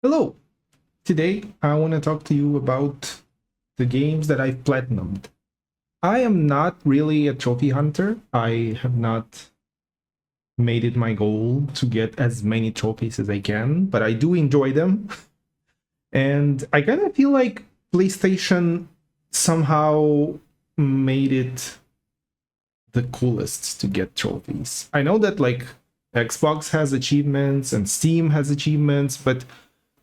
Hello! Today I want to talk to you about the games that I've platinumed. I am not really a trophy hunter. I have not made it my goal to get as many trophies as I can, but I do enjoy them. And I kind of feel like PlayStation somehow made it the coolest to get trophies. I know that like Xbox has achievements and Steam has achievements, but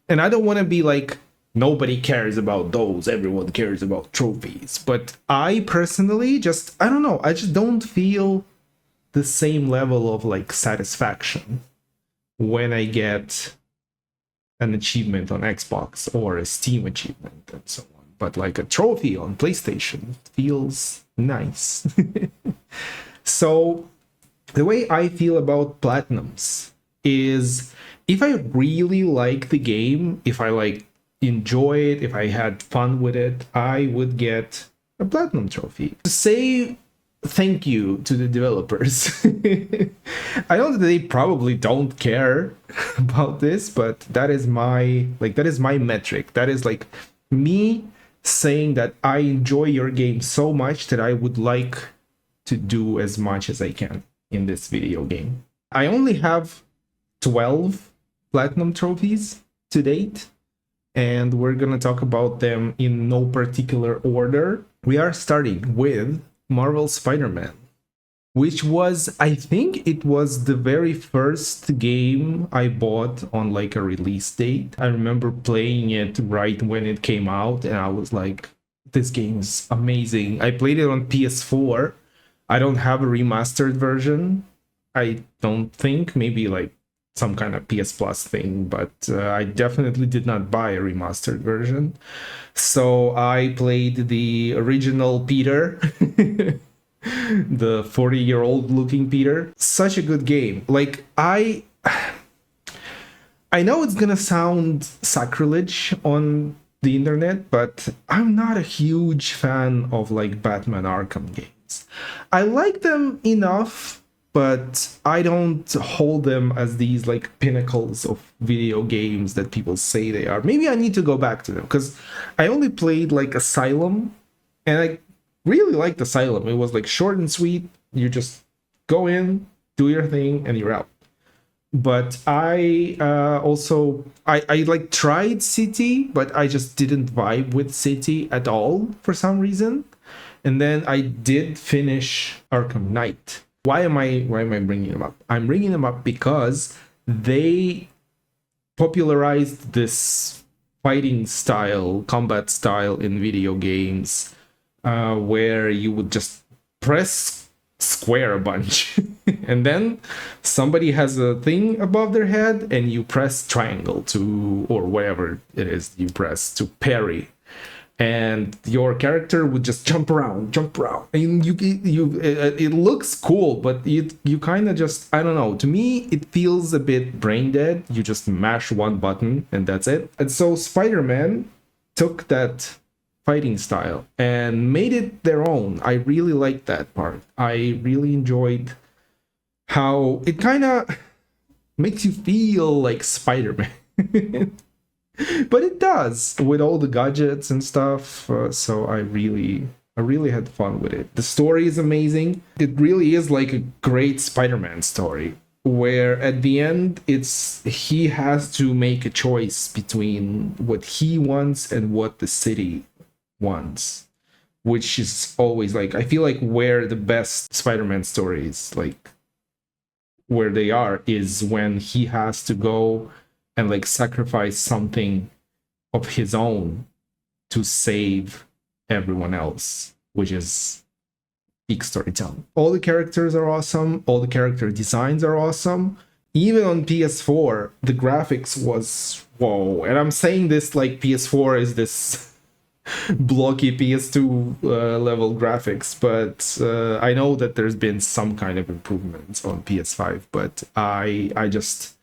and I don't want to be like nobody cares about those, everyone cares about trophies. But I personally just I don't know, I just don't feel the same level of like satisfaction when I get an achievement on Xbox or a Steam achievement and so on. But like a trophy on PlayStation feels nice. So the way I feel about platinums is if I really like the game, if I like enjoy it, if I had fun with it, I would get a platinum trophy. To say thank you to the developers. I know that they probably don't care about this, but that is my metric. That is like me saying that I enjoy your game so much that I would like to do as much as I can in this video game. I only have 12 platinum trophies to date, and we're gonna talk about them in no particular order. We are starting with Marvel Spider-Man, which was, I think it was the very first game I bought on like a release date. I remember playing it right when it came out, and I was like, this game is amazing. I played it on PS4. I don't have a remastered version. I don't think, maybe like some kind of PS Plus thing, but I definitely did not buy a remastered version. So I played the original Peter, the 40-year-old looking Peter. Such a good game. Like I know it's gonna sound sacrilege on the internet, but I'm not a huge fan of like Batman Arkham games. I like them enough, but I don't hold them as these like pinnacles of video games that people say they are. Maybe I need to go back to them because I only played like Asylum, and I really liked Asylum. It was like short and sweet. You just go in, do your thing, and you're out. But I also I like tried City, but I just didn't vibe with City at all for some reason. And then I did finish Arkham Knight. Why am I bringing them up? I'm bringing them up because they popularized this fighting style, combat style in video games, where you would just press square a bunch, and then somebody has a thing above their head, and you press triangle to, or whatever it is you press to parry, and your character would just jump around, and it looks cool, but you kind of just, I don't know. To me, it feels a bit brain dead. You just mash one button and that's it. And so Spider-Man took that fighting style and made it their own. I really liked that part. I really enjoyed how it kind of makes you feel like Spider-Man. But it does with all the gadgets and stuff. So I really had fun with it. The story is amazing. It really is like a great Spider-Man story, where at the end he has to make a choice between what he wants and what the city wants, which is always like, I feel like where the best Spider-Man stories, like where they are, is when he has to go and like sacrifice something of his own to save everyone else, which is peak storytelling. All the characters are awesome, all the character designs are awesome. Even on PS4, the graphics was whoa. And I'm saying this like PS4 is this blocky PS2 level graphics, but I know that there's been some kind of improvements on PS5, but I just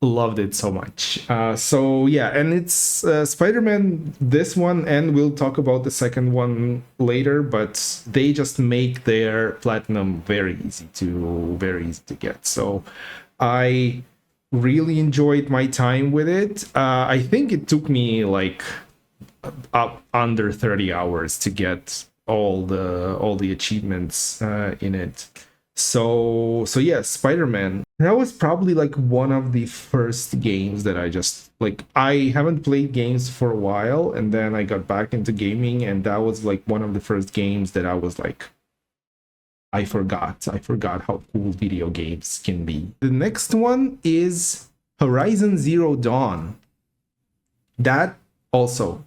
loved it so much. So yeah, and it's Spider-Man, this one, and we'll talk about the second one later, but they just make their platinum very easy to get. So I really enjoyed my time with it. I think it took me like up under 30 hours to get all the achievements in it. So yeah, Spider-Man. That was probably like one of the first games that I just like. I haven't played games for a while, and then I got back into gaming, and that was like one of the first games that I was like, I forgot how cool video games can be. The next one is Horizon Zero Dawn. That also,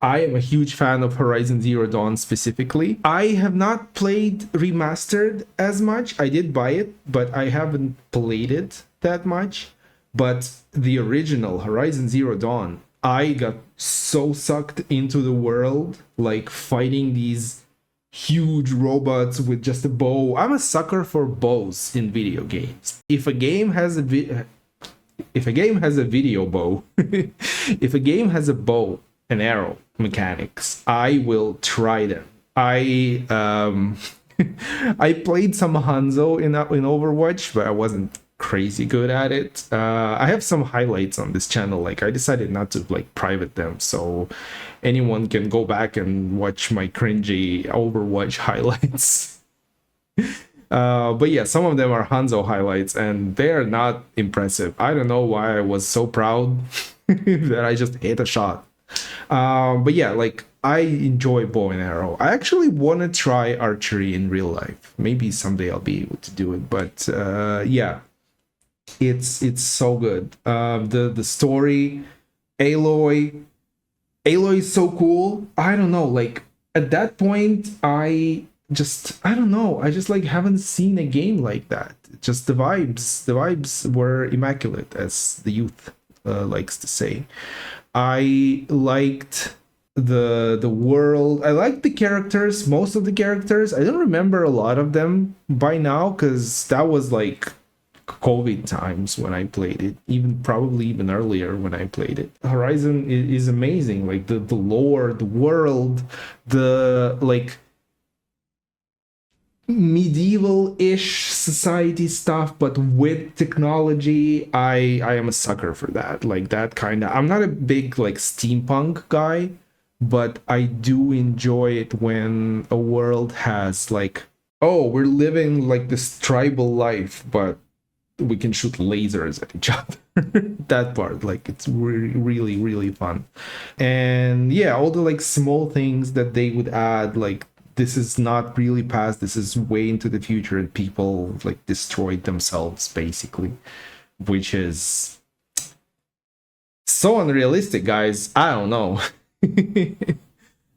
I am a huge fan of Horizon Zero Dawn specifically. I have not played Remastered as much. I did buy it, but I haven't played it that much. But the original Horizon Zero Dawn, I got so sucked into the world, like fighting these huge robots with just a bow. I'm a sucker for bows in video games. If a game has a video bow, if a game has a bow and arrow mechanics, I will try them. I played some Hanzo in Overwatch, but I wasn't crazy good at it. I have some highlights on this channel. Like I decided not to like private them, so anyone can go back and watch my cringy Overwatch highlights. But yeah, some of them are Hanzo highlights, and they're not impressive. I don't know why I was so proud that I just hit a shot. But yeah, like I enjoy bow and arrow. I actually want to try archery in real life. Maybe someday I'll be able to do it. But yeah, it's so good. The story, Aloy is so cool. I don't know. Like at that point, I don't know. I just like haven't seen a game like that. Just the vibes were immaculate, as the youth likes to say. I liked the world. I liked the characters, most of the characters. I don't remember a lot of them by now because that was like COVID times when I played it, probably even earlier when I played it. Horizon is amazing. Like the lore, the world, the like medieval-ish society stuff, but with technology. I am a sucker for that. Like that kind of. I'm not a big like steampunk guy, but I do enjoy it when a world has like, oh, we're living like this tribal life, but we can shoot lasers at each other. That part, like, it's really really fun. And yeah, all the like small things that they would add, like this is not really past, this is way into the future, and people like destroyed themselves basically, which is so unrealistic, guys. I don't know.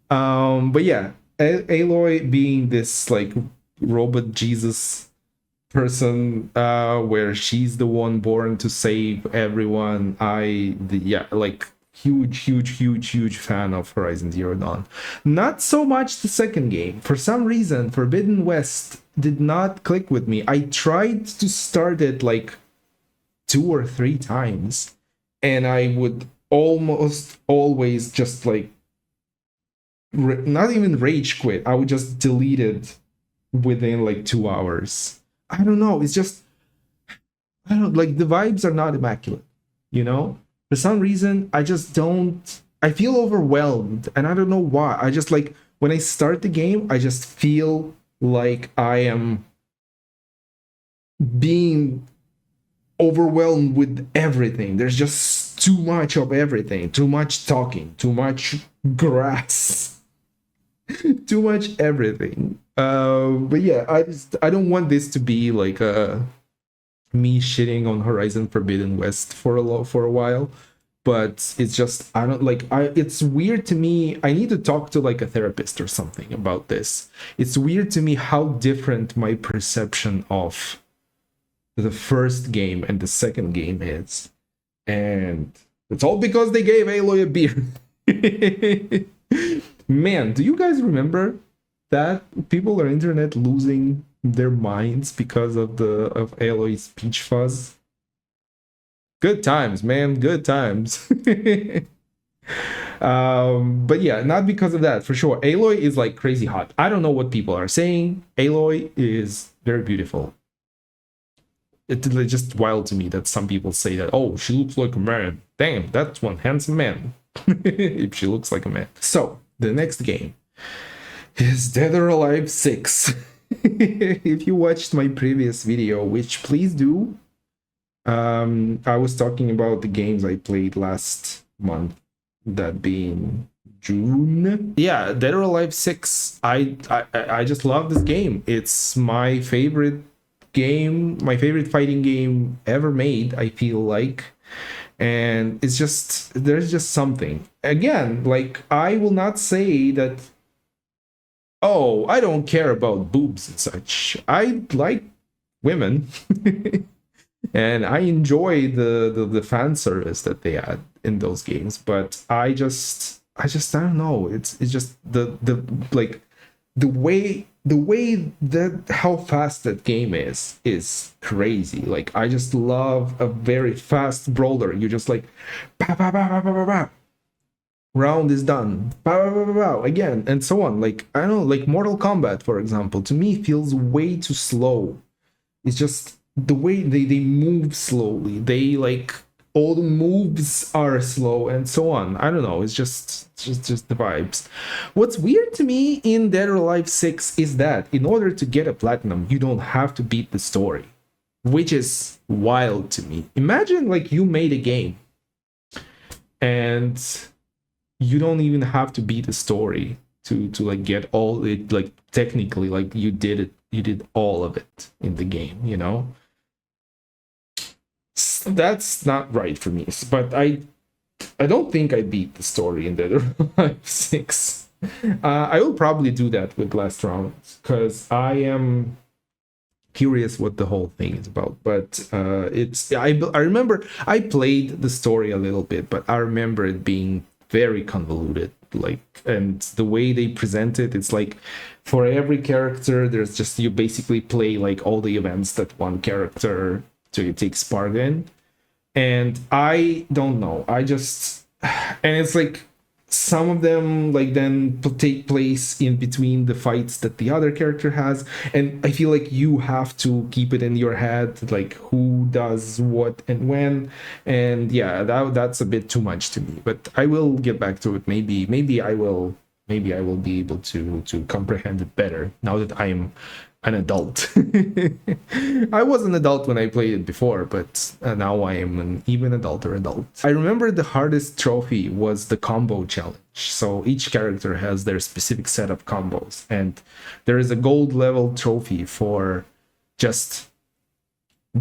But yeah, Aloy being this like robot Jesus person, where she's the one born to save everyone. Yeah, like huge fan of Horizon Zero Dawn. Not so much the second game. For some reason, Forbidden West did not click with me. I tried to start it like 2 or 3 times, and I would almost always just like not even rage quit. I would just delete it within like 2 hours. I don't know. It's just, I don't like, the vibes are not immaculate, you know? For some reason, I just don't, I feel overwhelmed, and I don't know why. I just like, when I start the game, I just feel like I am being overwhelmed with everything. There's just too much of everything, too much talking, too much grass, too much everything. But yeah, I don't want this to be like me shitting on Horizon Forbidden West for a while, but it's just, I don't like, it's weird to me. I need to talk to like a therapist or something about this. It's weird to me how different my perception of the first game and the second game is, and it's all because they gave Aloy a beard. Man, do you guys remember that people on internet losing their minds because of Aloy's peach fuzz? Good times, man, good times. But yeah, not because of that, for sure. Aloy is like crazy hot. I don't know what people are saying. Aloy is very beautiful. it's just wild to me that some people say that, oh, she looks like a man. Damn, that's one handsome man. If she looks like a man. So the next game is Dead or Alive 6. If you watched my previous video, which please do, I was talking about the games I played last month, that being June. Yeah, Dead or Alive 6. I just love this game. It's my favorite game, my favorite fighting game ever made, I feel like. And it's just, there's just something. Again, like, I will not say that, oh, I don't care about boobs and such. I like women. And I enjoy the fan service that they had in those games, but I just I don't know. It's just the like the way that how fast that game is crazy. Like, I just love a very fast brawler. You just like bah, bah, bah, bah, bah, bah, bah. Round is done, bah, bah, bah, bah, bah, again, and so on. Like, I don't know, like Mortal Kombat, for example, to me feels way too slow. It's just the way they move slowly. They like, all the moves are slow and so on. I don't know. It's just the vibes. What's weird to me in Dead or Alive 6 is that in order to get a platinum, you don't have to beat the story, which is wild to me. Imagine like you made a game and you don't even have to beat the story to like get all it, like technically, like you did all of it in the game, you know? That's not right for me. But I don't think I beat the story in Dead or Alive 6. I will probably do that with last round because I am curious what the whole thing is about. But I remember I played the story a little bit, but I remember it being very convoluted. Like, and the way they present it, it's like for every character, there's just, you basically play like all the events that one character takes part in. And I don't know, I just, and it's like some of them like then take place in between the fights that the other character has, and I feel like you have to keep it in your head, like who does what and when. And yeah, that's a bit too much to me, but I will get back to it. Maybe I will be able to comprehend it better now that I'm an adult. I was an adult when I played it before, but now I am an even adult. I remember the hardest trophy was the combo challenge. So each character has their specific set of combos, and there is a gold level trophy for just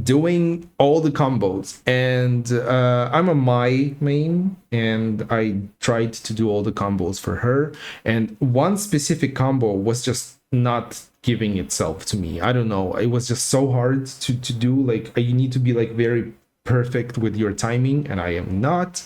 doing all the combos. And I'm a Mai main, and I tried to do all the combos for her, and one specific combo was just not giving itself to me. I don't know, it was just so hard to do. Like, you need to be like very perfect with your timing, and I am not.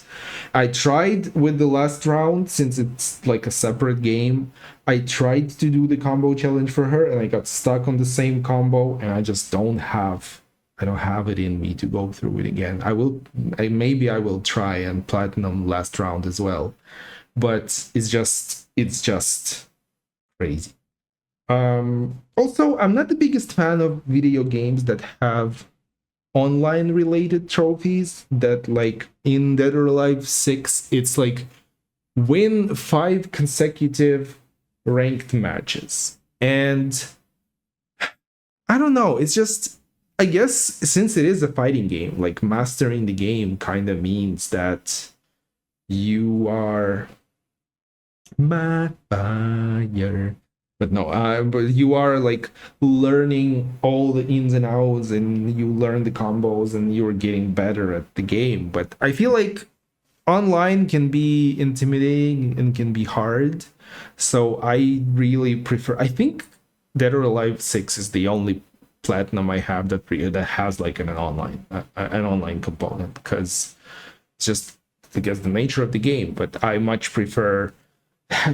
I tried with the last round, since it's like a separate game. I tried to do the combo challenge for her, and I got stuck on the same combo, and I just don't have it in me to go through it again. Maybe I will try and platinum last round as well, but it's just crazy. Also, I'm not the biggest fan of video games that have online related trophies. That, like in Dead or Alive 6, it's like win 5 consecutive ranked matches. And I don't know, it's just, I guess since it is a fighting game, like mastering the game kind of means that you are my fire. But no, but you are like learning all the ins and outs, and you learn the combos, and you're getting better at the game. But I feel like online can be intimidating and can be hard. So I really prefer, I think Dead or Alive 6 is the only platinum I have that has like an online component, because it's just, I guess, the nature of the game. But I much prefer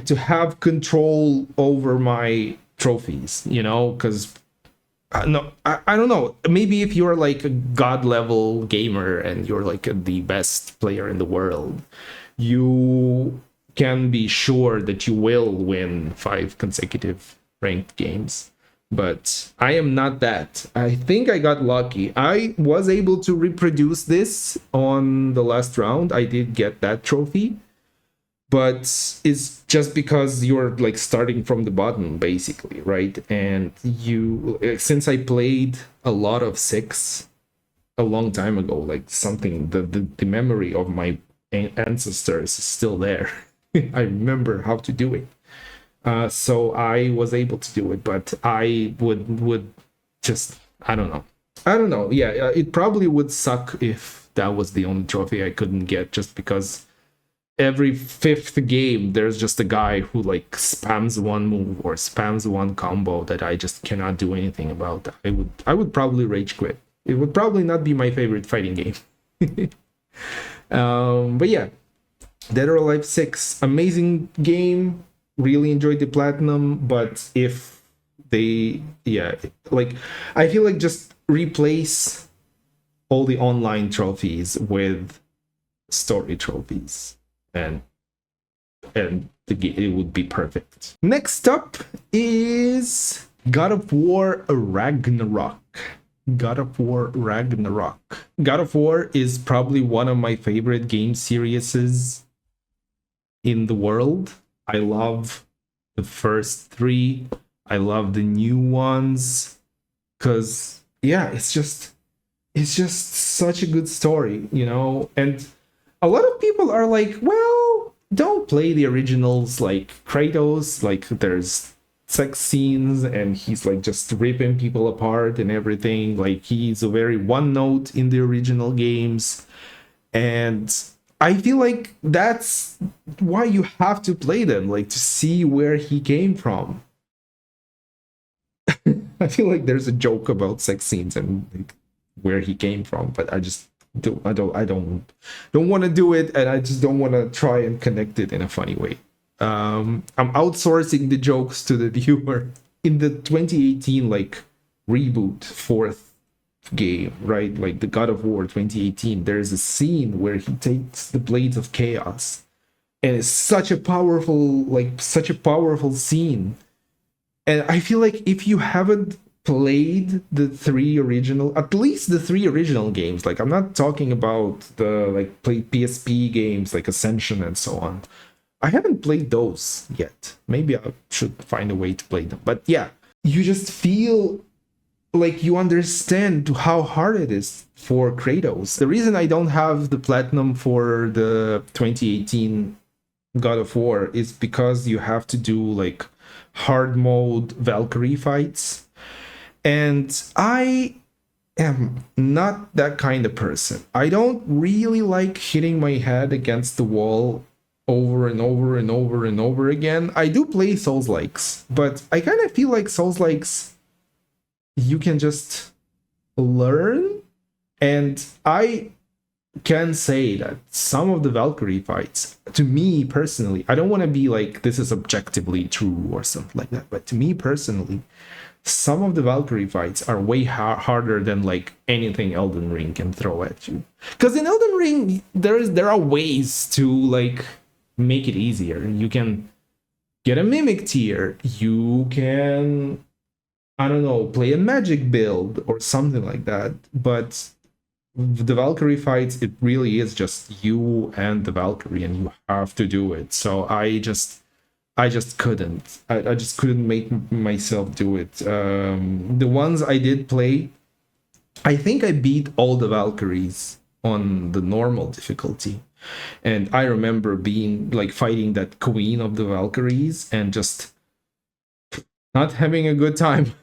to have control over my trophies, you know, because no, I don't know, maybe if you're like a god level gamer and you're like the best player in the world, you can be sure that you will win 5 consecutive ranked games. but I am not that. I think I got lucky. I was able to reproduce this on the last round. I did get that trophy, but it's just because you're like starting from the bottom basically, right? And you, since I played a lot of 6 a long time ago, like something, the memory of my ancestors is still there. I remember how to do it. So I was able to do it, but I would just, I don't know. Yeah, it probably would suck if that was the only trophy I couldn't get, just because every 5th game there's just a guy who like spams one move or spams one combo that I just cannot do anything about. I would probably rage quit. It would probably not be my favorite fighting game. But yeah, Dead or Alive 6, amazing game. Really enjoyed the platinum, but if they, yeah, like, I feel like just replace all the online trophies with story trophies, and it would be perfect. Next up is God of War Ragnarok. God of War Ragnarok. God of War is probably one of my favorite game series in the world. I love the first 3. I love the new ones, because yeah, it's just such a good story, you know. And a lot of people are like, well, don't play the originals, like Kratos, like there's sex scenes and he's like just ripping people apart and everything, like he's a very one note in the original games. And I feel like that's why you have to play them, like to see where he came from. I feel like there's a joke about sex scenes and like where he came from, but I just don't want to do it, and I just don't want to try and connect it in a funny way. I'm outsourcing the jokes to the viewer. In the 2018 like reboot 4th game, right, like the God of War 2018, there's a scene where he takes the Blades of Chaos, and it's such a powerful scene. And I feel like if you haven't played the 3 original, at least the 3 original games, like I'm not talking about the like PSP games like Ascension and so on, I haven't played those yet. Maybe I should find a way to play them. But yeah, you just feel like you understand how hard it is for Kratos. The reason I don't have the platinum for the 2018 God of War is because you have to do like hard mode Valkyrie fights, and I am not that kind of person. I don't really like hitting my head against the wall over and over and over and over again. I do play Souls likes, but I kind of feel like Souls likes you can just learn. And I can say that some of the Valkyrie fights, to me personally, I don't want to be like this is objectively true or something like that, but to me personally, some of the Valkyrie fights are way harder than like anything Elden Ring can throw at you. Because in Elden Ring, there are ways to like make it easier. You can get a mimic tier. You can, I don't know, play a magic build or something like that. But the Valkyrie fights, it really is just you and the Valkyrie, and you have to do it. So I just couldn't. I just couldn't make myself do it. The ones I did play, I think I beat all the Valkyries on the normal difficulty. And I remember being like fighting that queen of the Valkyries and just not having a good time.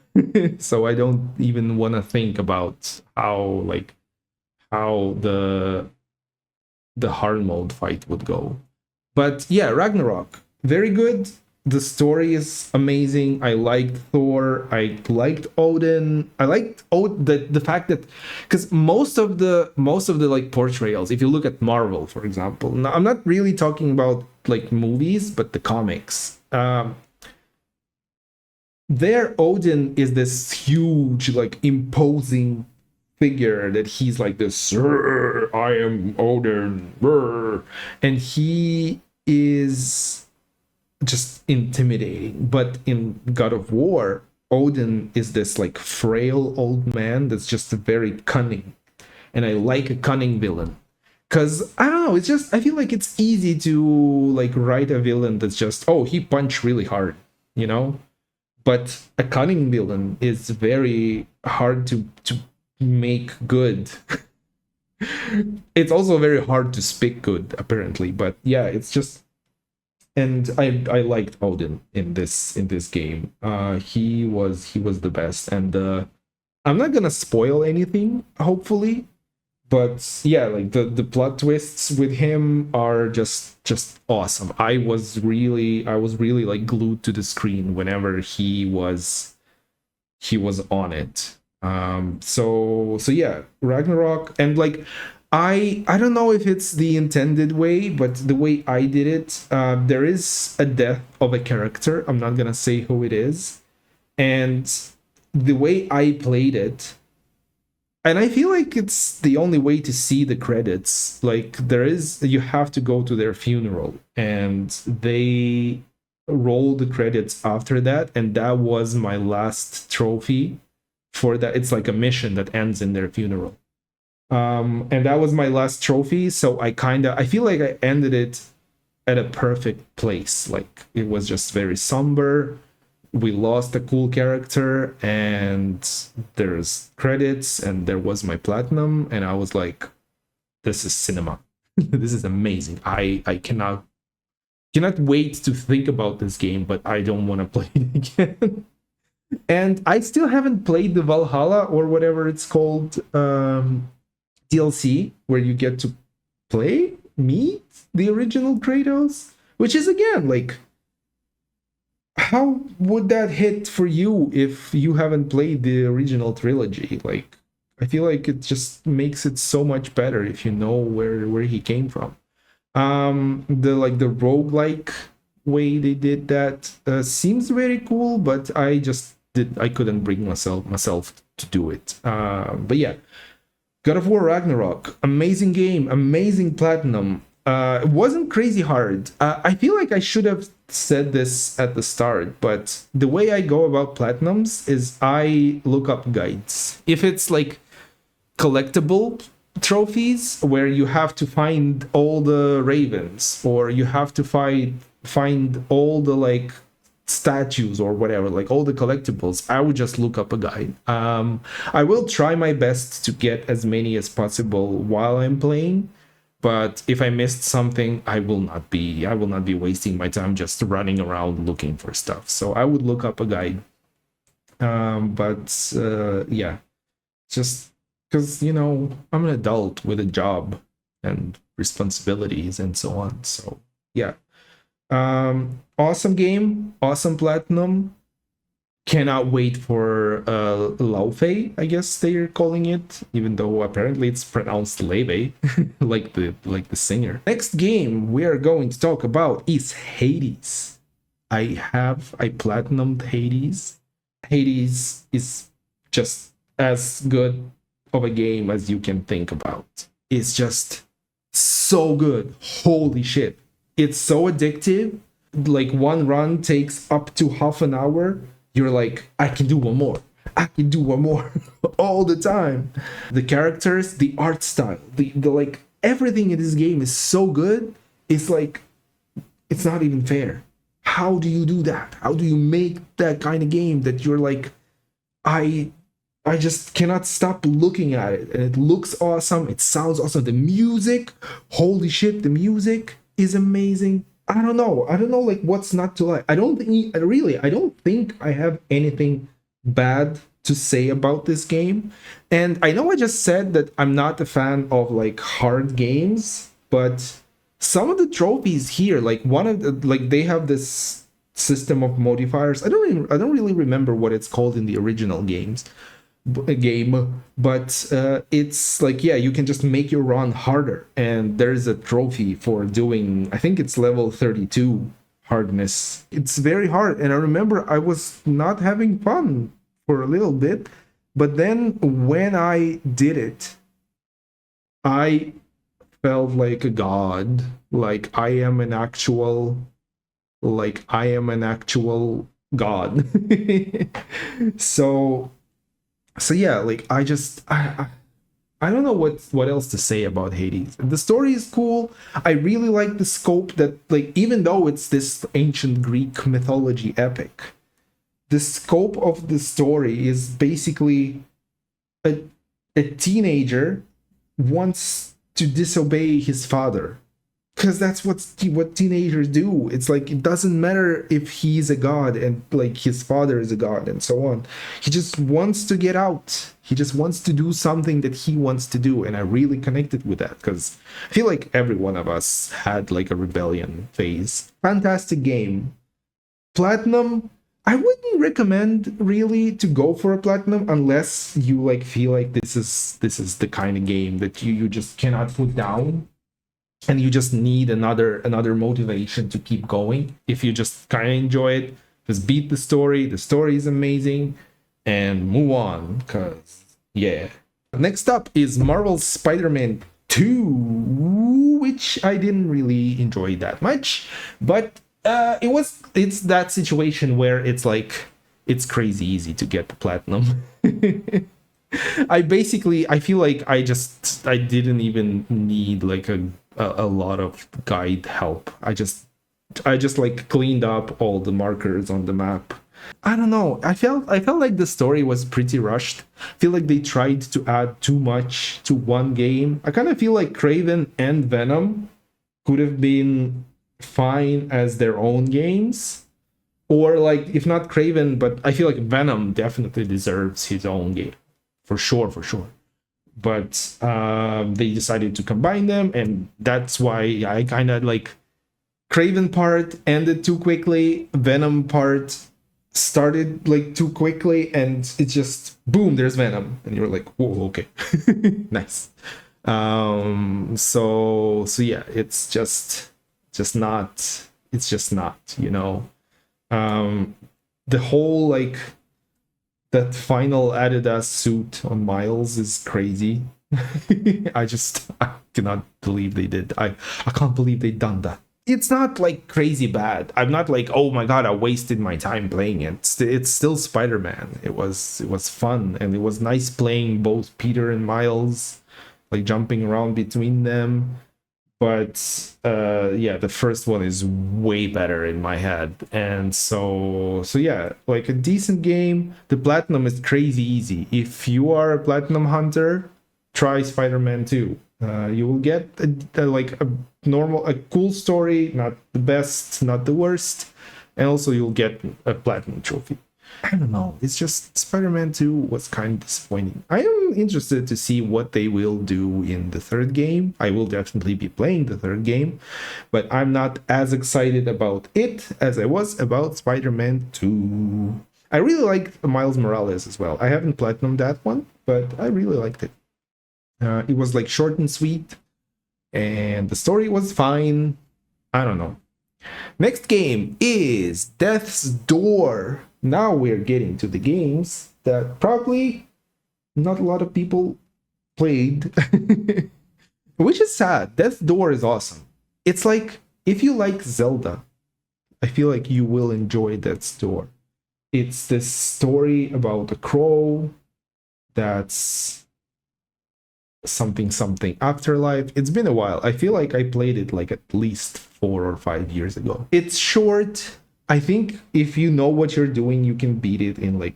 So I don't even want to think about how the hard mode fight would go. But yeah, Ragnarok, very good. The story is amazing. I liked Thor. I liked Odin. I liked the fact that, because most of the like portrayals, if you look at Marvel, for example, now I'm not really talking about like movies, but the comics. Their Odin is this huge, like imposing figure that he's like this, I am Odin, and he is just intimidating. But in God of War, Odin is this like frail old man that's just very cunning, and I like a cunning villain. Cause I don't know, it's just I feel like it's easy to like write a villain that's just, oh, he punched really hard, you know? But a cunning villain is very hard to make good. It's also very hard to speak good, apparently. But yeah, it's just, and I liked Odin in this game. He was the best, and I'm not gonna spoil anything, hopefully, but yeah, like the plot twists with him are just awesome. I was really like glued to the screen whenever he was on it. So yeah, Ragnarok. And like I don't know if it's the intended way, but the way I did it, there is a death of a character. I'm not gonna say who it is, and the way I played it, and I feel like it's the only way to see the credits. Like you have to go to their funeral, and they roll the credits after that, and that was my last trophy for that. It's like a mission that ends in their funeral. And that was my last trophy, so I feel like I ended it at a perfect place. Like it was just very somber. We lost a cool character, and there's credits, and there was my platinum, and I was like, this is cinema. This is amazing. I cannot wait to think about this game, but I don't want to play it again. And I still haven't played the Valhalla or whatever it's called, DLC, where you get to meet the original Kratos, which is again like, how would that hit for you if you haven't played the original trilogy? Like, I feel like it just makes it so much better if you know where he came from. The roguelike way they did that seems very cool, but I couldn't bring myself to do it. But yeah, God of War Ragnarok, amazing game, amazing platinum. It wasn't crazy hard. I feel like I should have said this at the start, but the way I go about platinums is I look up guides. If it's like collectible trophies where you have to find all the ravens, or you have to find all the like statues or whatever, like all the collectibles, I would just look up a guide. I will try my best to get as many as possible while I'm playing, but if I missed something, I will not be wasting my time just running around looking for stuff. So I would look up a guide. But yeah, just because I'm an adult with a job and responsibilities and so on. So yeah, awesome game, awesome platinum. Cannot wait for Laufey, I guess they're calling it, even though apparently it's pronounced Leve, like the singer. Next game we are going to talk about is Hades. I platinumed Hades. Hades is just as good of a game as you can think about. It's just so good. Holy shit. It's so addictive. Like one run takes up to half an hour. You're like, I can do one more. I can do one more all the time. The characters, the art style, the like everything in this game is so good. It's like, it's not even fair. How do you do that? How do you make that kind of game that you're like, I just cannot stop looking at it, and it looks awesome. It sounds awesome. The music, holy shit, the music is amazing. I don't know like what's not to like. I don't think I have anything bad to say about this game. And I know I just said that I'm not a fan of like hard games, but some of the trophies here, like one of the, like they have this system of modifiers. I don't really remember what it's called in the original game, but it's like, yeah, you can just make your run harder, and there's a trophy for doing, I think it's level 32 hardness. It's very hard, and I remember I was not having fun for a little bit, but then when I did it, I felt like a god. Like I am an actual God. so so yeah, like I don't know what else to say about Hades. The story is cool. I really like the scope that, like, even though it's this ancient Greek mythology epic, the scope of the story is basically a, a teenager wants to disobey his father, because that's what teenagers do. It's like, it doesn't matter if he's a god and like his father is a god and so on. He just wants to get out. He just wants to do something that he wants to do, and I really connected with that because I feel like every one of us had like a rebellion phase. Fantastic game. Platinum, I wouldn't recommend really to go for a platinum unless you like feel like this is the kind of game that you just cannot put down, and you just need another motivation to keep going. If you just kind of enjoy it, just beat the story. The story is amazing, and move on. Cause yeah. Next up is Marvel's Spider-Man 2, which I didn't really enjoy that much, but it's that situation where it's like it's crazy easy to get the platinum. I feel like I didn't even need like a lot of guide help. I just like cleaned up all the markers on the map. I don't know. I felt like the story was pretty rushed. I feel like they tried to add too much to one game. I kind of feel like Craven and Venom could have been fine as their own games. Or like, if not Craven, but I feel like Venom definitely deserves his own game. For sure, for sure. But they decided to combine them, and that's why I kind of like Craven part ended too quickly, Venom part started like too quickly, and it's just boom, there's Venom, and you're like, whoa, okay, nice. So yeah, it's just not, the whole like that final Adidas suit on Miles is crazy. I cannot believe they did. I can't believe they done that. It's not like crazy bad. I'm not like, oh my god, I wasted my time playing it. It's still Spider-Man. It was fun, and it was nice playing both Peter and Miles, like jumping around between them. But yeah, the first one is way better in my head, and so yeah, like a decent game. The platinum is crazy easy. If you are a platinum hunter, try Spider-Man 2. You will get a cool story, not the best, not the worst, and also you'll get a platinum trophy. I don't know. It's just Spider-Man 2 was kind of disappointing. I am interested to see what they will do in the third game. I will definitely be playing the third game, but I'm not as excited about it as I was about Spider-Man 2. I really liked Miles Morales as well. I haven't platinumed that one, but I really liked it. It was like short and sweet, and the story was fine. I don't know. Next game is Death's Door. Now we're getting to the games that probably not a lot of people played, which is sad. Death's Door is awesome. It's like, if you like Zelda, I feel like you will enjoy Death's Door. It's this story about a crow that's something afterlife. It's been a while. I feel like I played it like at least 4 or 5 years ago. It's short. I think if you know what you're doing, you can beat it in like,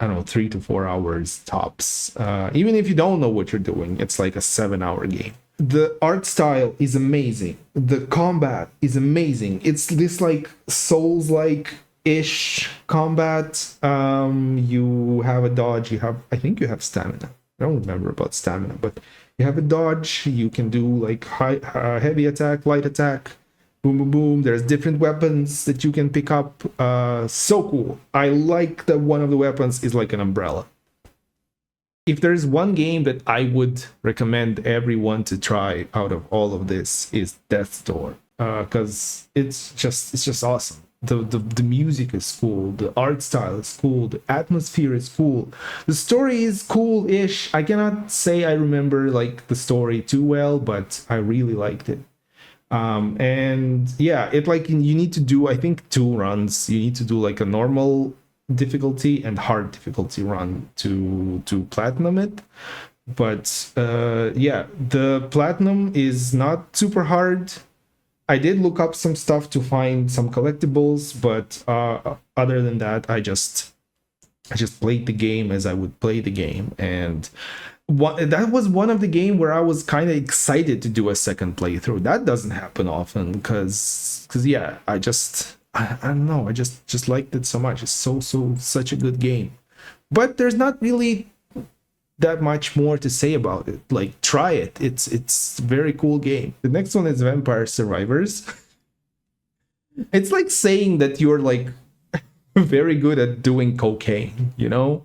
I don't know, 3 to 4 hours tops. Even if you don't know what you're doing, it's like a 7-hour game. The art style is amazing. The combat is amazing. It's this like Souls-like ish combat. You have a dodge. I think you have stamina. I don't remember about stamina, but you have a dodge. You can do like heavy attack, light attack, boom, boom, boom. There's different weapons that you can pick up. So cool. I like that one of the weapons is like an umbrella. If there's one game that I would recommend everyone to try out of all of this, is Death's Door, because it's just awesome. The music is cool, the art style is cool, the atmosphere is cool, the story is cool-ish. I cannot say I remember like the story too well, but I really liked it. And yeah, it like you need to do, I think, 2 runs. You need to do like a normal difficulty and hard difficulty run to platinum it. But yeah, the platinum is not super hard. I did look up some stuff to find some collectibles, but other than that, I just played the game as I would play the game. And that was one of the game where I was kind of excited to do a second playthrough. That doesn't happen often because yeah, I don't know, I just liked it so much. It's such a good game. But there's not really that much more to say about it. Like, try it. It's a very cool game. The next one is Vampire Survivors. It's like saying that you're like very good at doing cocaine, you know?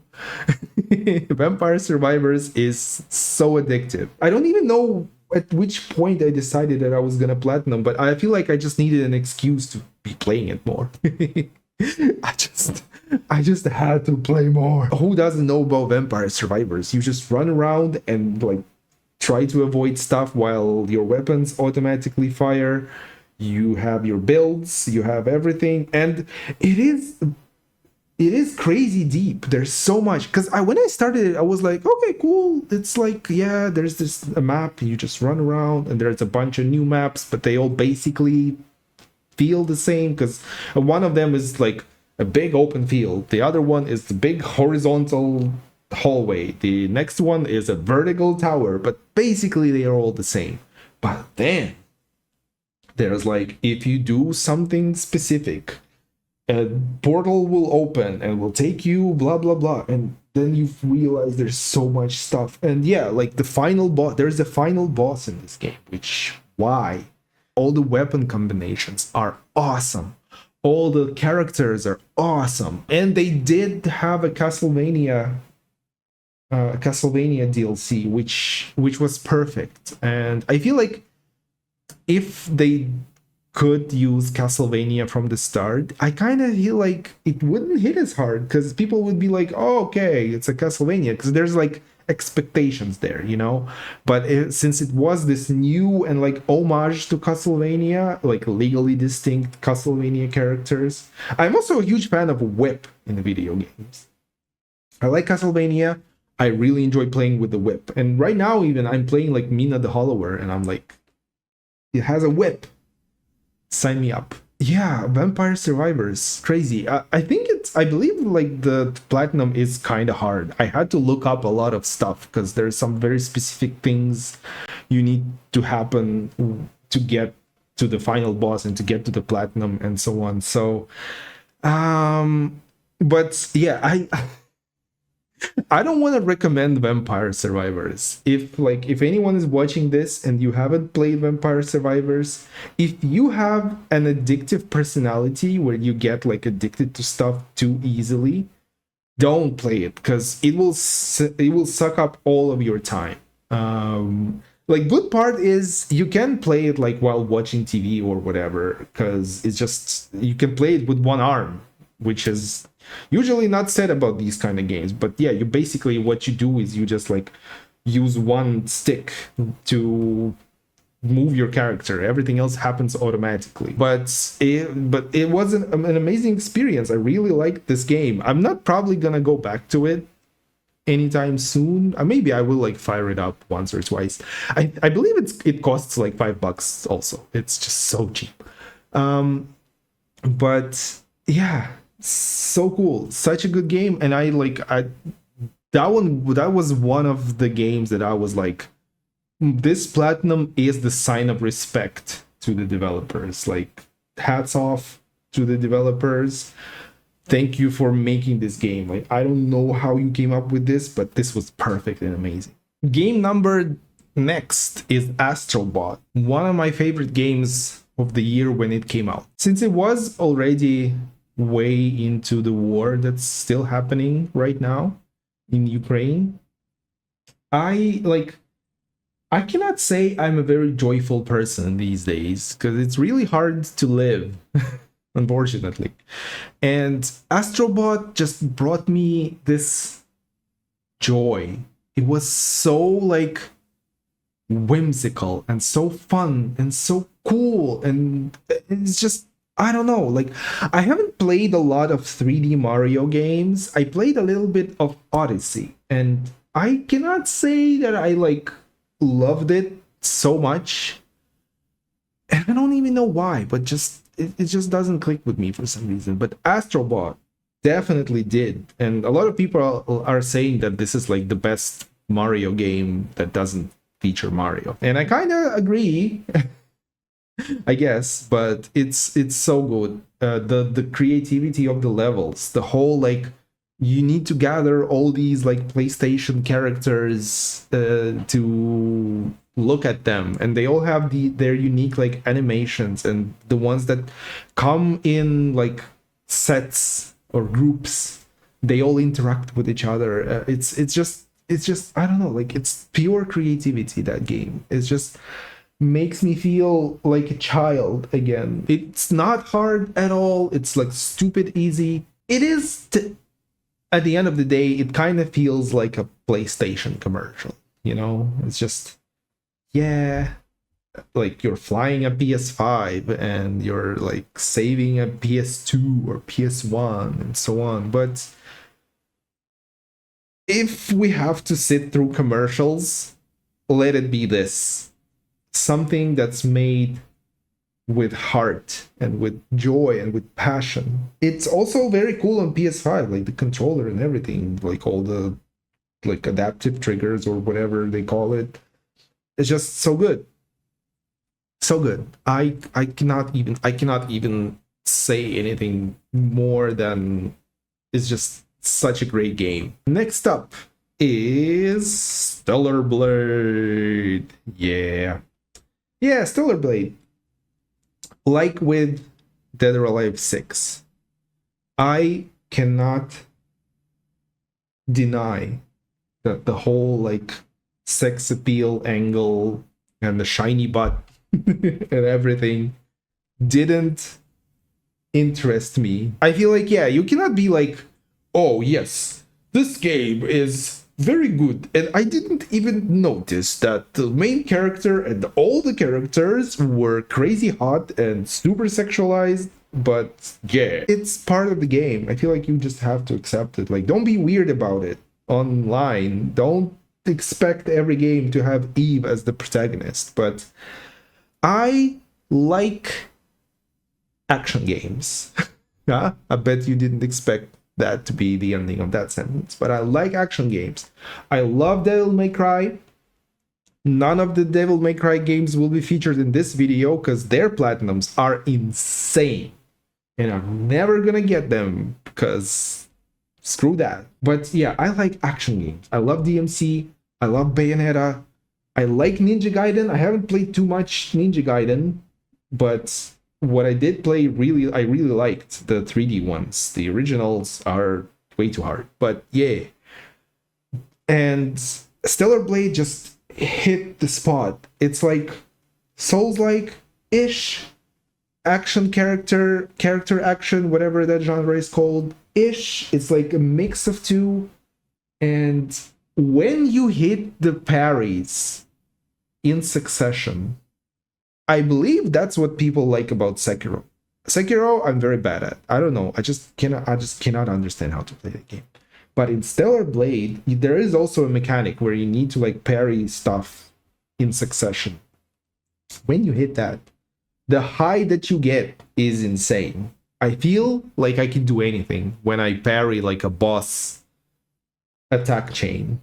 Vampire Survivors is so addictive. I don't even know at which point I decided that I was gonna platinum, but I feel like I just needed an excuse to be playing it more. I just I just had to play more. Who doesn't know about Vampire Survivors? You just run around and like try to avoid stuff while your weapons automatically fire. You have your builds, you have everything, and it is crazy deep. There's so much because when I started it, I was like, okay, cool. It's like, yeah, there's this a map, you just run around, and there's a bunch of new maps, but they all basically feel the same because one of them is like a big open field, the other one is the big horizontal hallway, the next one is a vertical tower, but basically they are all the same. But then there's like, if you do something specific, a portal will open and will take you blah blah blah, and then you realize there's so much stuff. And yeah, like the final boss, there's a final boss in this game, which why all the weapon combinations are awesome, all the characters are awesome, and they did have a Castlevania DLC, which was perfect. And I feel like if they could use Castlevania from the start, I kind of feel like it wouldn't hit as hard because people would be like, oh, okay, it's a Castlevania, because there's like expectations there, you know? But since it was this new and like homage to Castlevania, like legally distinct Castlevania characters, I'm also a huge fan of Whip in video games. I like Castlevania. I really enjoy playing with the whip. And right now, even I'm playing like Mina the Hollower, and I'm like, it has a whip. Sign me up. Yeah, Vampire Survivors, crazy. I think I believe like the platinum is kind of hard. I had to look up a lot of stuff because there's some very specific things you need to happen to get to the final boss and to get to the platinum and so on. So, but yeah, I don't want to recommend Vampire Survivors. If anyone is watching this and you haven't played Vampire Survivors, if you have an addictive personality where you get like addicted to stuff too easily, don't play it because it will suck up all of your time. Like, good part is you can play it like while watching TV or whatever, because it's just you can play it with one arm, which is usually not said about these kind of games. But yeah, you basically, what you do is you just like use one stick to move your character. Everything else happens automatically. But it was an amazing experience. I really liked this game. I'm not probably gonna go back to it anytime soon. Maybe I will like fire it up once or twice. I believe it costs like $5 also. It's just so cheap. But yeah, so cool, such a good game. And that was one of the games that I was like, this platinum is the sign of respect to the developers. Like, hats off to the developers. Thank you for making this game. Like, I don't know how you came up with this, but this was perfect and amazing. Game number next is Astro Bot, one of my favorite games of the year when it came out. Since it was already way into the war that's still happening right now in Ukraine, I cannot say I'm a very joyful person these days because it's really hard to live, unfortunately. And Astro Bot just brought me this joy. It was so like whimsical and so fun and so cool, and it's just, I don't know, like, I haven't played a lot of 3D Mario games. I played a little bit of Odyssey, and I cannot say that I like loved it so much. And I don't even know why, but just it just doesn't click with me for some reason. But Astro Bot definitely did, and a lot of people are saying that this is like the best Mario game that doesn't feature Mario, and I kind of agree. I guess, but it's so good. The creativity of the levels, the whole like, you need to gather all these like PlayStation characters to look at them, and they all have their unique like animations, and the ones that come in like sets or groups, they all interact with each other. It's just I don't know, like, it's pure creativity. That game is just makes me feel like a child again. It's not hard at all. It's like stupid easy. It is at the end of the day, it kind of feels like a PlayStation commercial, you know? It's just, yeah, like you're flying a PS5 and you're like saving a PS2 or PS1 and so on. But if we have to sit through commercials, let it be this, something that's made with heart and with joy and with passion. It's also very cool on PS5, like the controller and everything, like all the like adaptive triggers or whatever they call it. It's just so good. So good. I cannot even say anything more than it's just such a great game. Next up is Stellar Blade. Yeah. Yeah, Stellar Blade. Like with Dead or Alive 6, I cannot deny that the whole like sex appeal angle and the shiny butt and everything didn't interest me. I feel like, yeah, you cannot be like, oh yes, this game is very good, and I didn't even notice that the main character and all the characters were crazy hot and super sexualized. But yeah, it's part of the game. I feel like you just have to accept it. Like, don't be weird about it online. Don't expect every game to have Eve as the protagonist. But I like action games. Yeah, I bet you didn't expect that to be the ending of that sentence, but I like action games. I love Devil May Cry. None of the Devil May Cry games will be featured in this video because their platinums are insane, and I'm never gonna get them because screw that. But yeah, I like action games. I love DMC. I love Bayonetta. I like Ninja Gaiden. I haven't played too much Ninja Gaiden, but what I did play, I really liked the 3D ones. The originals are way too hard, but yeah. And Stellar Blade just hit the spot. It's like Souls-like ish action character action, whatever that genre is called ish. It's like a mix of two. And when you hit the parries in succession, I believe that's what people like about Sekiro. Sekiro, I'm very bad at. I don't know. I just cannot understand how to play the game. But in Stellar Blade, there is also a mechanic where you need to like parry stuff in succession. When you hit that, the high that you get is insane. I feel like I can do anything when I parry like a boss attack chain.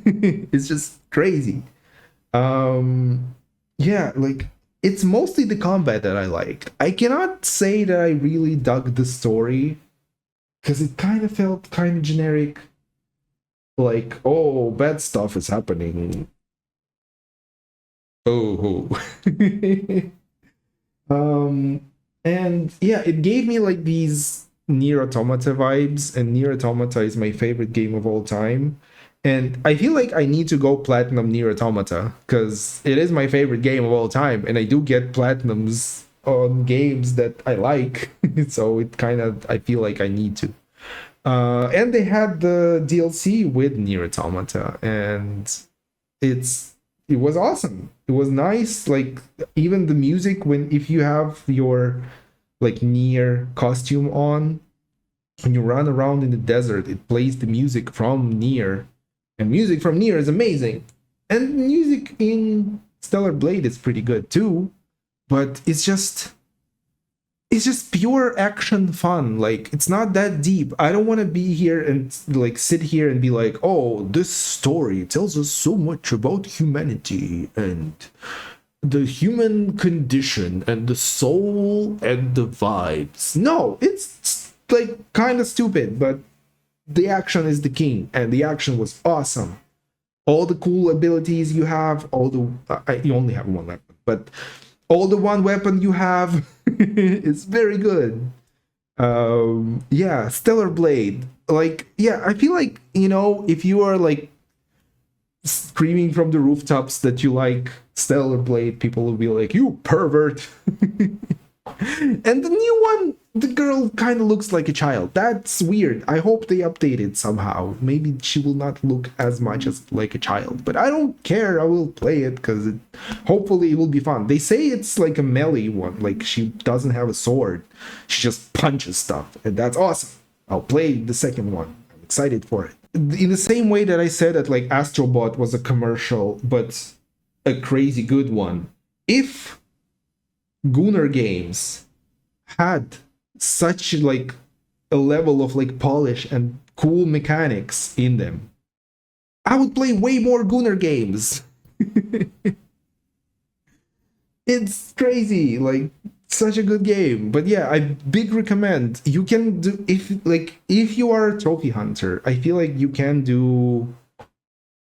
It's just crazy. Yeah, like, it's mostly the combat that I liked. I cannot say that I really dug the story because it kind of felt kind of generic. Like, oh, bad stuff is happening. Oh. And yeah, it gave me like these Nier Automata vibes, and Nier Automata is my favorite game of all time. And I feel like I need to go platinum Nier Automata because it is my favorite game of all time, and I do get platinums on games that I like. So it kind of, I feel like I need to. And they had the DLC with Nier Automata, and it's it was awesome. It was nice. Like even the music, when if you have your like near costume on, when you run around in the desert, it plays the music from near, and music from near is amazing. And music in Stellar Blade is pretty good too, but it's just pure action fun. Like it's not that deep. I don't want to be here and like sit here and be like, oh, this story tells us so much about humanity and the human condition and the soul and the vibes. No, it's like kind of stupid, but the action is the king, and the action was awesome. All the cool abilities you have, all the you only have one weapon, but all the one weapon you have is very good. Yeah, Stellar Blade. Like, yeah, I feel like, you know, if you are like screaming from the rooftops that you like Stellar Blade, people will be like, you pervert. And the new one, the girl kind of looks like a child. That's weird. I hope they update it somehow. Maybe she will not look as much as like a child, but I don't care. I will play it because hopefully it will be fun. They say it's like a melee one, like she doesn't have a sword. She just punches stuff, and that's awesome. I'll play the second one. I'm excited for it. In the same way that I said that like Astro Bot was a commercial, but a crazy good one. If Gunnar games had such like a level of like polish and cool mechanics in them, I would play way more Gunnar games. It's crazy, like such a good game. But yeah, I big recommend. You can do if you are a trophy hunter, I feel like you can do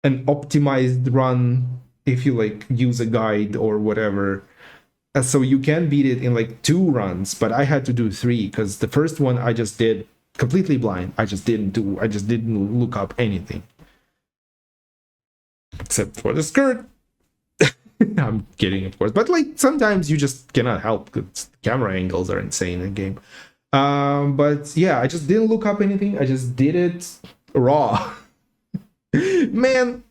an optimized run if you like use a guide or whatever. So you can beat it in like 2 runs, but I had to do 3 because the first one I just did completely blind. I just didn't look up anything except for the skirt. I'm kidding, of course, but like sometimes you just cannot help because camera angles are insane in the game. But yeah, I just didn't look up anything. I just did it raw. Man,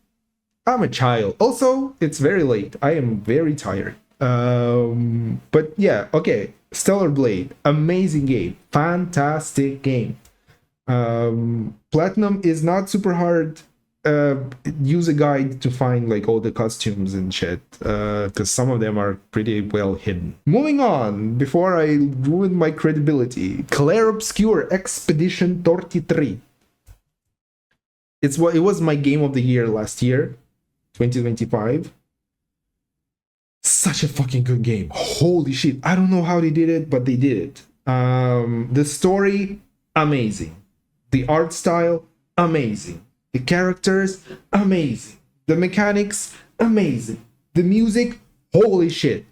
I'm a child. Also, it's very late. I am very tired. But yeah, okay. Stellar Blade, amazing game, fantastic game. Platinum is not super hard. Use a guide to find like all the costumes and shit, because some of them are pretty well hidden. Moving on, before I ruin my credibility, Clair Obscur Expedition 33. It was my game of the year last year, 2025. Such a fucking good game. Holy shit. I don't know how they did it, but they did it. The story, amazing. The art style, amazing. The characters, amazing. The mechanics, amazing. The music, holy shit.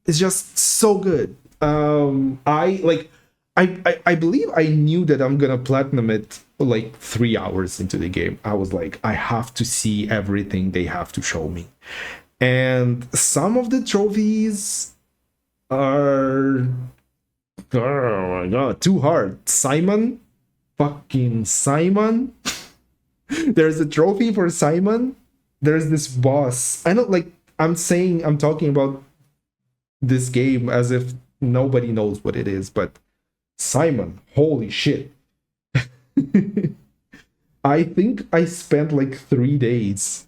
It's just so good. I believe I knew that I'm gonna platinum it like 3 hours into the game. I was like, I have to see everything they have to show me. And some of the trophies are, oh my god, too hard. Simon, fucking Simon. There's a trophy for Simon. There's this boss. I don't like, I'm talking about this game as if nobody knows what it is, but Simon, holy shit. I think I spent like 3 days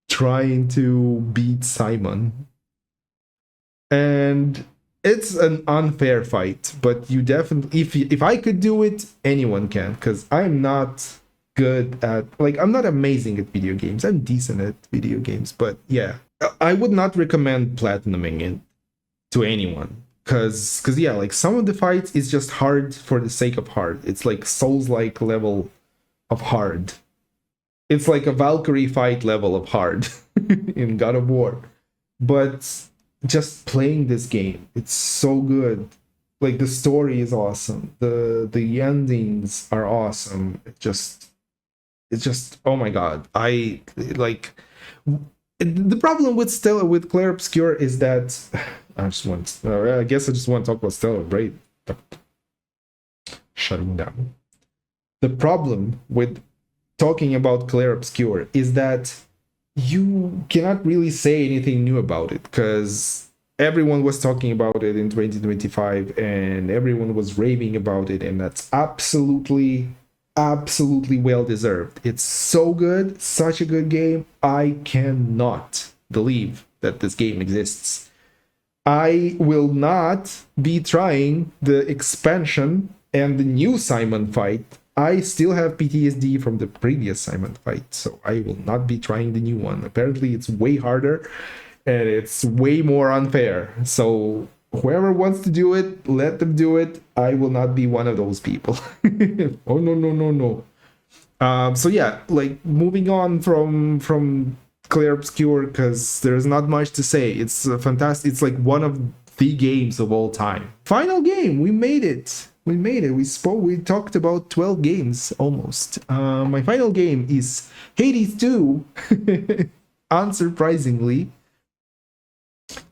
trying to beat Simon. And it's an unfair fight, but you definitely, if I could do it, anyone can, because I'm not good at, like, I'm not amazing at video games. I'm decent at video games, but yeah, I would not recommend platinuming it to anyone, because yeah, like some of the fights is just hard for the sake of hard. It's like Souls-like level of hard. It's like a Valkyrie fight level of hard in God of War. But just playing this game, it's so good. Like the story is awesome. The endings are awesome. It's just oh my god. I like the problem with Clair Obscur is that I guess I just want to talk about Stellar Blade. Shutting down. The problem with talking about Clair Obscur is that you cannot really say anything new about it because everyone was talking about it in 2025 and everyone was raving about it, and that's absolutely well deserved. It's so good, such a good game. I cannot believe that this game exists. I will not be trying the expansion and the new Simon fight. I still have PTSD from the previous Simon fight, so I will not be trying the new one. Apparently, it's way harder and it's way more unfair. So, whoever wants to do it, let them do it. I will not be one of those people. Oh, no, no, no, no. So yeah, like moving on from Clear Obscure, because there's not much to say. It's fantastic. It's like one of the games of all time. Final game, we made it. We made it. We talked about 12 games almost. My final game is Hades 2. Unsurprisingly,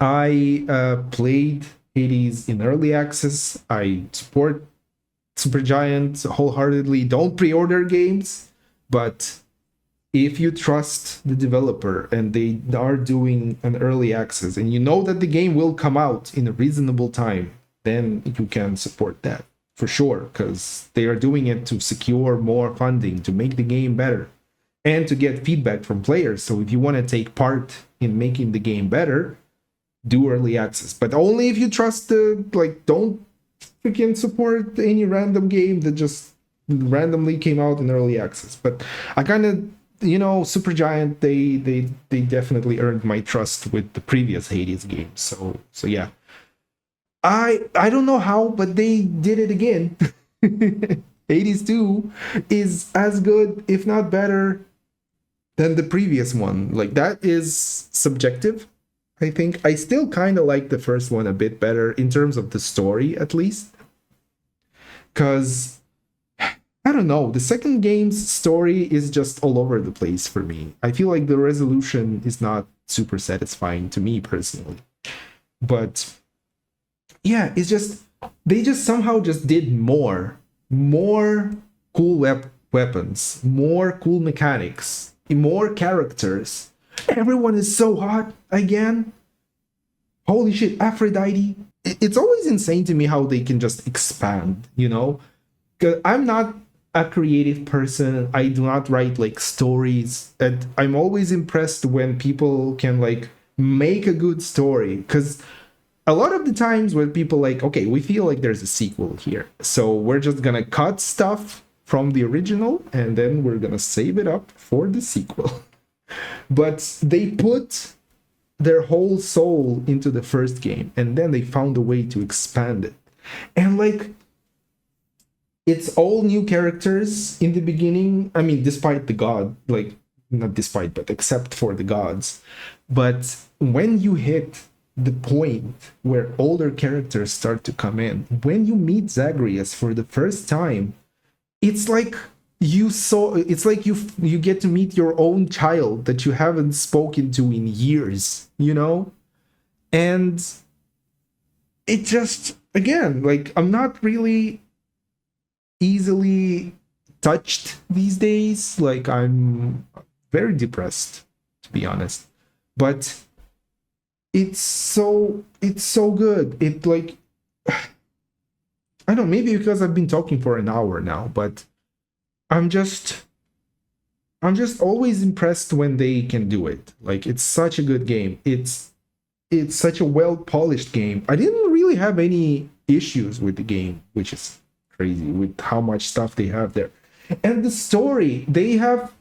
I played Hades in early access. I support Supergiant wholeheartedly. Don't pre-order games, but if you trust the developer and they are doing an early access and you know that the game will come out in a reasonable time, then you can support that for sure, because they are doing it to secure more funding to make the game better and to get feedback from players. So if you want to take part in making the game better, do early access, but only if you trust the, like, don't freaking support any random game that just randomly came out in early access. But I kind of, Supergiant, they definitely earned my trust with the previous Hades games. So yeah, I don't know how, but they did it again. Hades 2 is as good, if not better, than the previous one. Like, that is subjective. I think I still kind of like the first one a bit better in terms of the story, at least. Because, I don't know, the second game's story is just all over the place for me. I feel like the resolution is not super satisfying to me personally. But, yeah, it's just, they just somehow just did more cool weapons, more cool mechanics, more characters. Everyone is so hot again. Holy shit, Aphrodite. It's always insane to me how they can just expand, Because I'm not a creative person. I do not write like stories. And I'm always impressed when people can like make a good story. Because a lot of the times when people like, okay, we feel like there's a sequel here, so we're just gonna cut stuff from the original and then we're gonna save it up for the sequel. But they put their whole soul into the first game and then they found a way to expand it. And like, it's all new characters in the beginning. I mean, despite the god, like, not despite, but except for the gods. But when you hit the point where older characters start to come in, when you meet Zagreus for the first time, it's like it's like you get to meet your own child that you haven't spoken to in years, and it just, again, like, I'm not really easily touched these days. Like, I'm very depressed, to be honest, but it's so good. It, like, I don't know, maybe because I've been talking for an hour now, but I'm just always impressed when they can do it. Like, it's such a good game. It's such a well polished game. I didn't really have any issues with the game, which is crazy with how much stuff they have there. And the story, they have,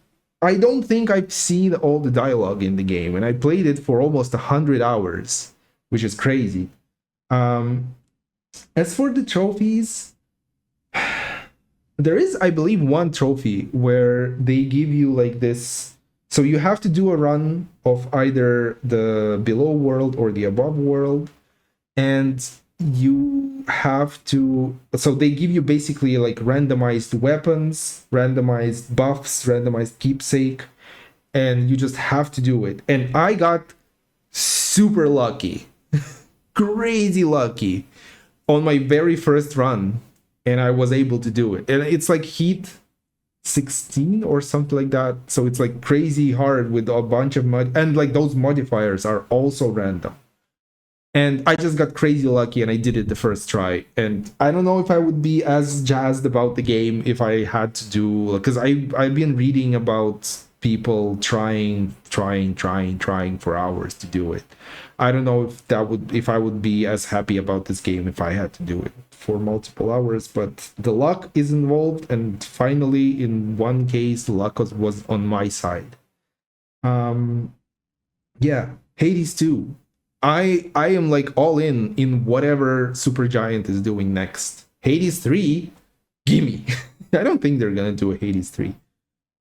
I don't think I've seen all the dialogue in the game, and I played it for almost 100 hours, which is crazy. As for the trophies, there is, I believe, one trophy where they give you like this. So you have to do a run of either the below world or the above world, and you have to, so they give you basically like randomized weapons, randomized buffs, randomized keepsake, and you just have to do it. And I got super lucky, crazy lucky on my very first run, and I was able to do it. And it's like Heat 16 or something like that. So it's like crazy hard with a bunch of and like those modifiers are also random. And I just got crazy lucky and I did it the first try. And I don't know if I would be as jazzed about the game if I had to do, because I've been reading about people trying for hours to do it. I don't know if I would be as happy about this game if I had to do it for multiple hours, but the luck is involved, and finally in one case the luck was on my side. Um yeah, Hades 2. I am like all in whatever Supergiant is doing next. Hades 3, gimme. I don't think they're gonna do a Hades 3.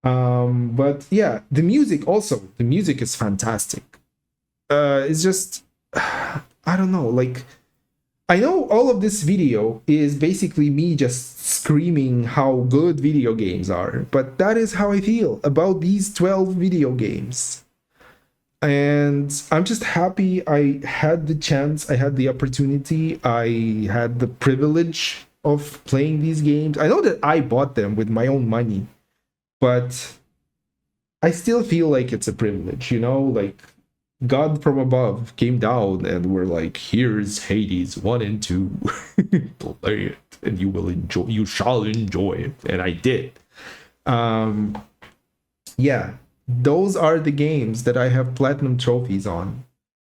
But yeah, the music also. The music is fantastic. It's just I don't know, like I know all of this video is basically me just screaming how good video games are, but that is how I feel about these 12 video games. And I'm just happy I had the chance, I had the opportunity, I had the privilege of playing these games. I know that I bought them with my own money, but I still feel like it's a privilege, you know? Like, God from above came down and were like, here's Hades 1 and 2. Play it and you shall enjoy it. And I did. Yeah, those are the games that I have platinum trophies on.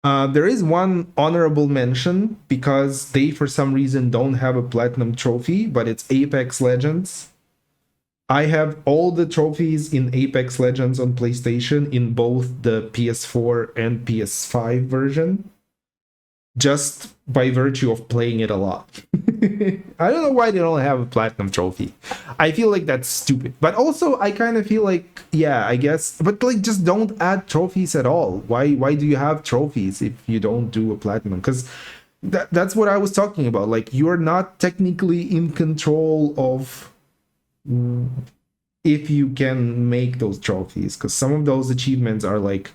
There is one honorable mention because they, for some reason, don't have a platinum trophy, but it's Apex Legends. I have all the trophies in Apex Legends on PlayStation in both the PS4 and PS5 version, just by virtue of playing it a lot. I don't know why they don't have a platinum trophy. I feel like that's stupid. But also I kind of feel like, yeah, I guess, but like just don't add trophies at all. Why do you have trophies if you don't do a platinum? Because that's what I was talking about. Like, you're not technically in control of if you can make those trophies, because some of those achievements are like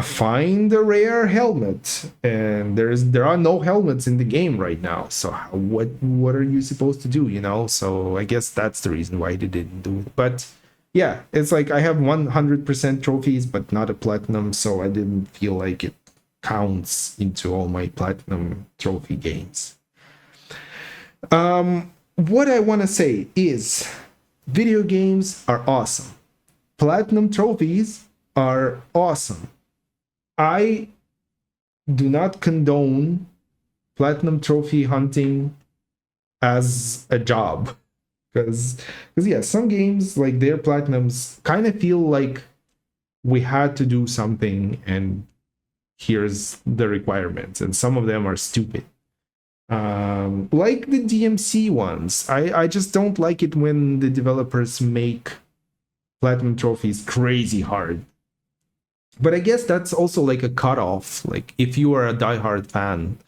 find a rare helmet, and there are no helmets in the game right now, so what are you supposed to do, you know? So I guess that's the reason why they didn't do it. But yeah, it's like I have 100% trophies but not a platinum, so I didn't feel like it counts into all my platinum trophy games. What I want to say is video games are awesome. Platinum trophies are awesome. I do not condone platinum trophy hunting as a job, because yeah, some games, like their platinums kind of feel like we had to do something and here's the requirements, and some of them are stupid. Like the DMC ones, I just don't like it when the developers make platinum trophies crazy hard. But I guess that's also like a cutoff. Like, if you are a diehard fan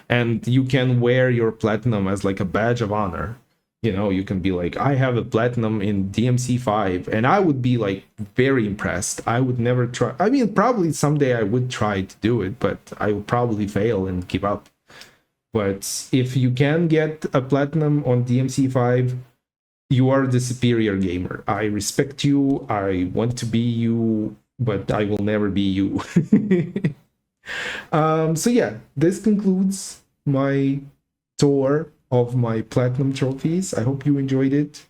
and you can wear your platinum as like a badge of honor, you know, you can be like, I have a platinum in DMC 5, and I would be like very impressed. I would never try. I mean, probably someday I would try to do it, but I would probably fail and give up. But if you can get a platinum on DMC 5, you are the superior gamer. I respect you. I want to be you, but I will never be you. So yeah, this concludes my tour of my platinum trophies. I hope you enjoyed it.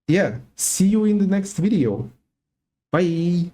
Yeah, see you in the next video. Bye.